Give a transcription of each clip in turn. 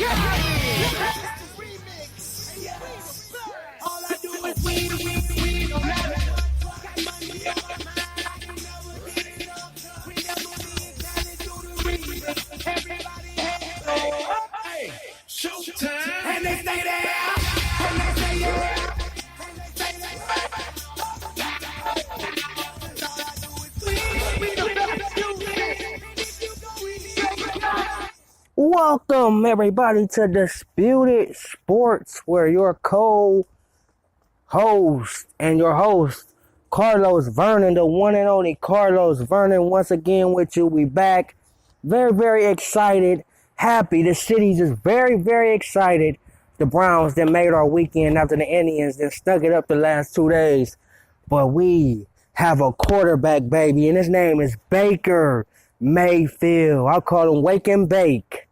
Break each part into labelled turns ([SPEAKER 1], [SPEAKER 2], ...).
[SPEAKER 1] All I do is weed, no matter. Hey, showtime. And they stay there. And they say yeah.
[SPEAKER 2] Welcome everybody to Disputed Sports, where your co-host and your host, Carlos Vernon, the one and only Carlos Vernon, once again with you. We back. Very, very excited. Happy. The city's just very, very excited. The Browns that made our weekend after the Indians that stuck it up the last 2 days. But we have a quarterback, baby, and his name is Baker Mayfield. I'll call him Wake and Bake.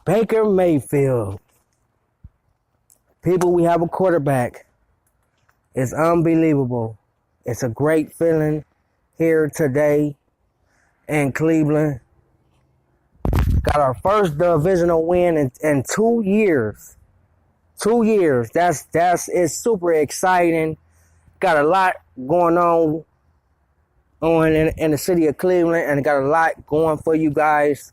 [SPEAKER 2] Baker Mayfield. People, we have a quarterback. It's unbelievable. It's a great feeling here today in Cleveland. Got our first divisional win in 2 years. 2 years. It's super exciting. Got a lot going on in the city of Cleveland, and got a lot going for you guys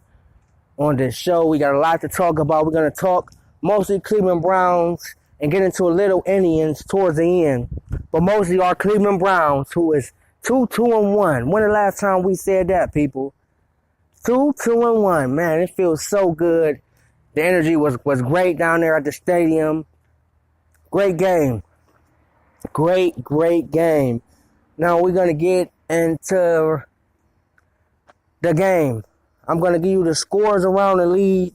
[SPEAKER 2] on this show. We got a lot to talk about. We're going to talk mostly Cleveland Browns and get into a little Indians towards the end. But mostly our Cleveland Browns, who is 2-1. When the last time we said that, people? 2-1. Man, it feels so good. The energy was great down there at the stadium. Great game. Great game. Now we're going to get into the game. I'm going to give you the scores around the league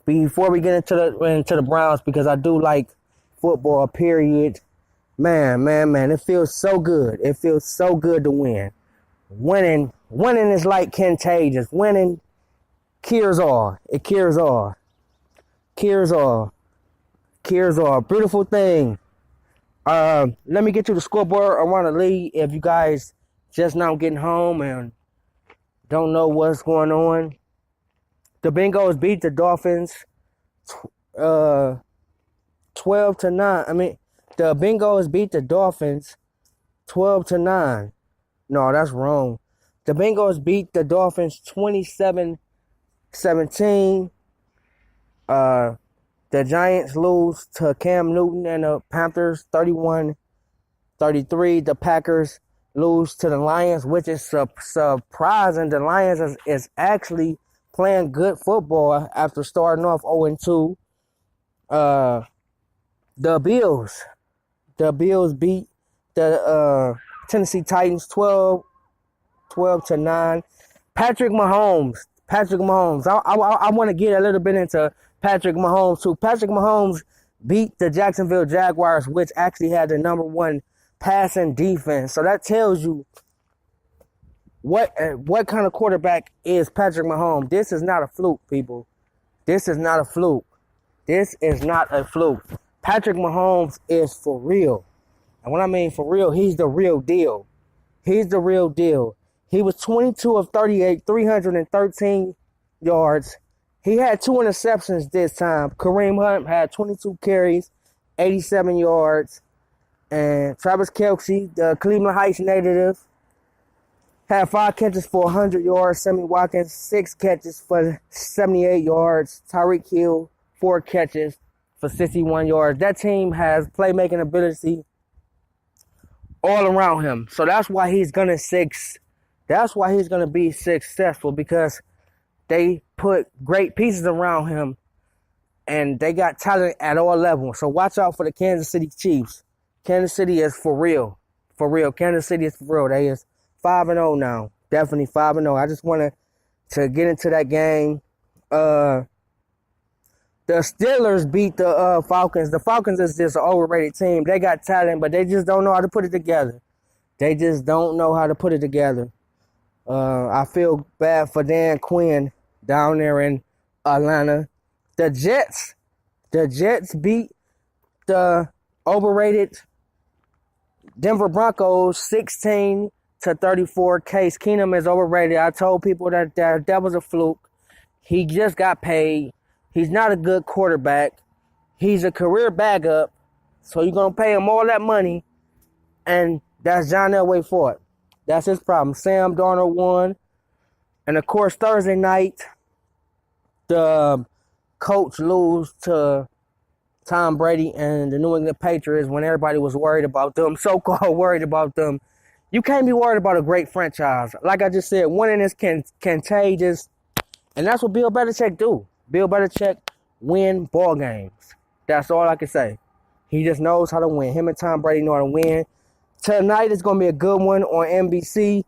[SPEAKER 2] before we get into the Browns, because I do like football, period. Man. It feels so good. It feels so good to win. Winning is like contagious. Winning cures all. It cures all. Beautiful thing. Let me get you the scoreboard around the league. If you guys just now getting home and don't know what's going on, the Bengals beat the Dolphins 12-9. The Bengals beat the Dolphins 12-9. No, that's wrong. The Bengals beat the Dolphins 27-17. The Giants lose to Cam Newton and the Panthers 31-33. The Packers lose to the Lions, which is surprising. The Lions is actually playing good football after starting off 0-2. The Bills beat the Tennessee Titans 12-9. Patrick Mahomes. I want to get a little bit into Patrick Mahomes too. Patrick Mahomes beat the Jacksonville Jaguars, which actually had the number one passing defense. So that tells you what kind of quarterback is Patrick Mahomes. This is not a fluke, people. This is not a fluke. Patrick Mahomes is for real. And when I mean for real, he's the real deal. He was 22 of 38, 313 yards. He had 2 interceptions this time. Kareem Hunt had 22 carries, 87 yards. And Travis Kelce, the Cleveland Heights native, had 5 catches for 100 yards. Sammy Watkins, 6 catches for 78 yards. Tyreek Hill, 4 catches for 61 yards. That team has playmaking ability all around him. So that's why he's gonna be successful, because they put great pieces around him and they got talent at all levels. So watch out for the Kansas City Chiefs. Kansas City is for real. Kansas City is for real. They is 5-0 now. Definitely 5-0. I just wanted to get into that game. The Steelers beat the Falcons. The Falcons is just an overrated team. They got talent, but they just don't know how to put it together. I feel bad for Dan Quinn down there in Atlanta. The Jets beat the overrated Denver Broncos 16-34. Case Keenum is overrated. I told people that was a fluke. He just got paid. He's not a good quarterback. He's a career backup. So you're going to pay him all that money. And that's John Elway for it. That's his problem. Sam Darnold won. And of course, Thursday night, the coach lose to Tom Brady and the New England Patriots when everybody was worried about them, so-called worried about them. You can't be worried about a great franchise. Like I just said, winning is contagious. And that's what Bill Belichick do. Bill Belichick win ball games. That's all I can say. He just knows how to win. Him and Tom Brady know how to win. Tonight is going to be a good one on NBC.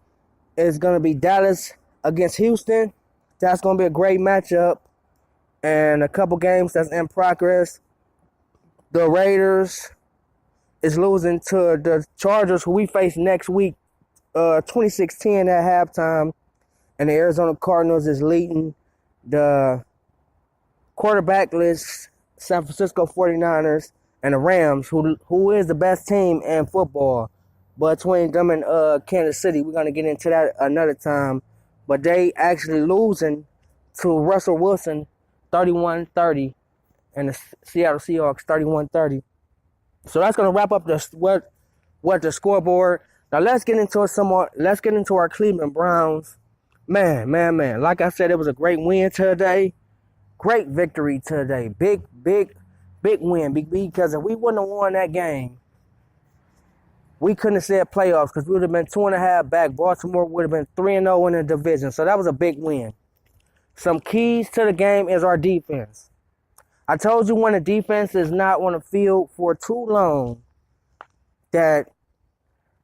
[SPEAKER 2] It's going to be Dallas against Houston. That's going to be a great matchup. And a couple games that's in progress. The Raiders is losing to the Chargers, who we face next week, 26-10 at halftime. And the Arizona Cardinals is leading the quarterbackless San Francisco 49ers and the Rams, who is the best team in football. Between them and Kansas City, we're going to get into that another time. But they actually losing to Russell Wilson 31-30 and the Seattle Seahawks 31-30. So that's going to wrap up the scoreboard. Now let's get into some more. Let's get into our Cleveland Browns. Man. Like I said, it was a great win today. Great victory today. Big win. Because if we wouldn't have won that game, we couldn't have said playoffs because we would have been 2.5 back. Baltimore would have been 3-0 in the division. So that was a big win. Some keys to the game is our defense. I told you when the defense is not on the field for too long that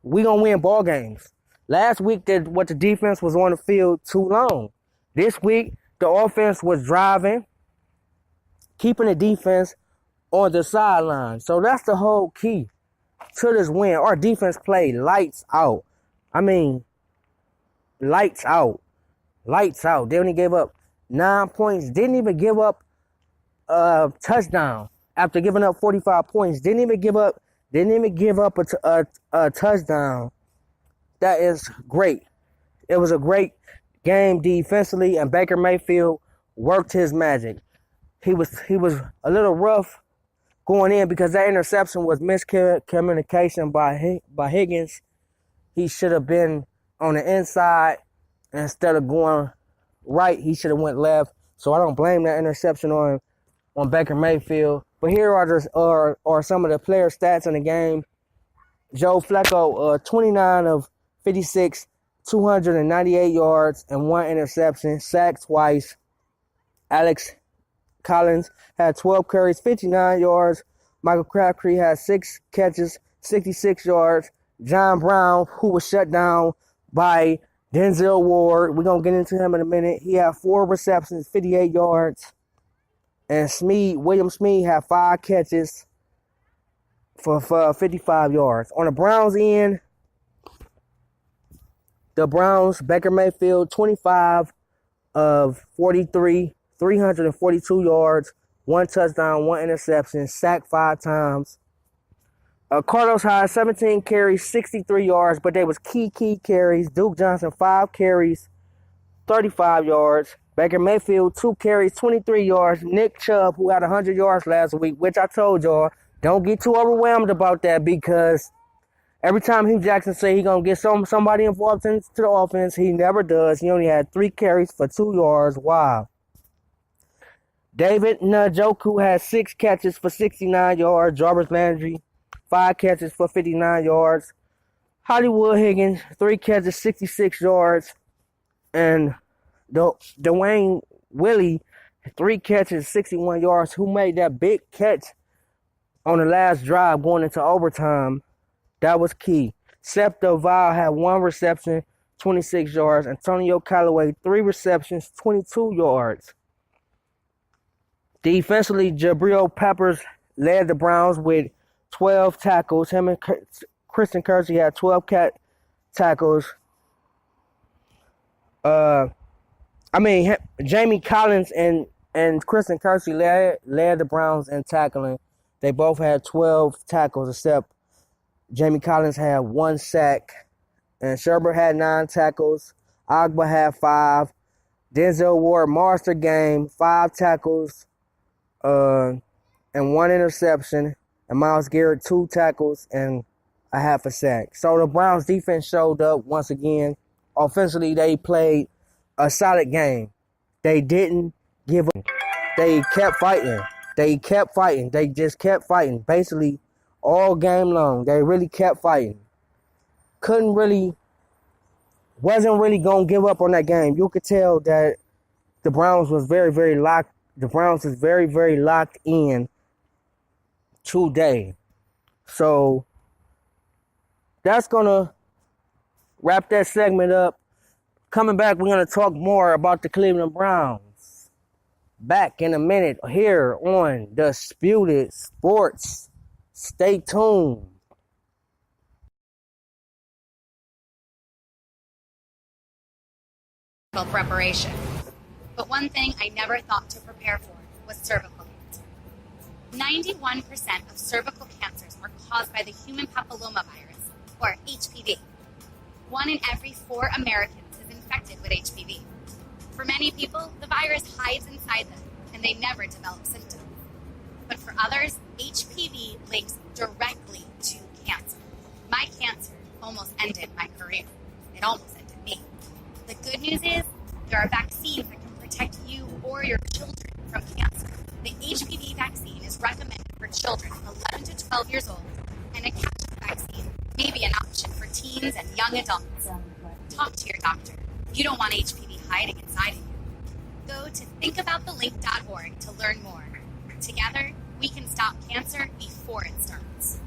[SPEAKER 2] we gonna win ball games. Last week, the defense was on the field too long. This week, the offense was driving, keeping the defense on the sideline. So that's the whole key to this win. Our defense played lights out. I mean, lights out. Lights out. They only gave up 9 points. Didn't even give up a touchdown after giving up 45 points. Didn't even give up a touchdown. That is great. It was a great game defensively, and Baker Mayfield worked his magic. He was a little rough going in because that interception was miscommunication by Higgins. He should have been on the inside instead of going right. He should have went left. So I don't blame that interception on Baker Mayfield. But here are some of the player stats in the game. Joe Flacco, 29 of 56, 298 yards and 1 interception, sacked twice. Alex Collins had 12 carries, 59 yards. Michael Crabtree had 6 catches, 66 yards. John Brown, who was shut down by Denzel Ward, we're going to get into him in a minute. He had 4 receptions, 58 yards. And William Smead had 5 catches for 55 yards. On the Browns end, the Browns, Baker Mayfield, 25 of 43, 342 yards, 1 touchdown, 1 interception, sacked 5 times. Carlos had 17 carries, 63 yards, but they was key carries. Duke Johnson, 5 carries, 35 yards. Baker Mayfield, 2 carries, 23 yards. Nick Chubb, who had 100 yards last week, which I told y'all, don't get too overwhelmed about that because every time Hugh Jackson say he going to get somebody involved into the offense, he never does. He only had 3 carries for 2 yards. Wow. David Njoku had 6 catches for 69 yards. Jarvis Landry, 5 catches for 59 yards. Hollywood Higgins, 3 catches, 66 yards. And Dwayne Willie, 3 catches, 61 yards, who made that big catch on the last drive going into overtime. That was key. Seth Duval had 1 reception, 26 yards. Antonio Callaway, 3 receptions, 22 yards. Defensively, Jabril Peppers led the Browns with 12 tackles. Him and Christian Kirksey had 12 tackles. Jamie Collins and Christian Kirksey led the Browns in tackling. They both had 12 tackles, except Jamie Collins had 1 sack. And Sherbert had 9 tackles. Agba had 5. Denzel Ward, monster game, 5 tackles. uh, and 1 interception, and Myles Garrett 2 tackles and a half a sack. So the Browns defense showed up once again. Offensively, they played a solid game. They didn't give up. They kept fighting. They just kept fighting. Basically, all game long, they really kept fighting. Wasn't really going to give up on that game. You could tell that the Browns was very, very locked. The Browns is very, very locked in today. So that's going to wrap that segment up. Coming back, we're going to talk more about the Cleveland Browns. Back in a minute here on Disputed Sports. Stay tuned.
[SPEAKER 3] Preparation. But one thing I never thought to prepare for was cervical cancer. 91% of cervical cancers are caused by the human papillomavirus, or HPV. 1 in every 4 Americans is infected with HPV. For many people, the virus hides inside them and they never develop symptoms. But for others, HPV links directly to cancer. My cancer almost ended my career. It almost ended me. The good news is there are vaccines that can protect you or your children from cancer. The HPV vaccine is recommended for children 11 to 12 years old, and a catch-up vaccine may be an option for teens and young adults. Talk to your doctor. You don't want HPV hiding inside of you. Go to thinkaboutthelink.org to learn more. Together, we can stop cancer before it starts.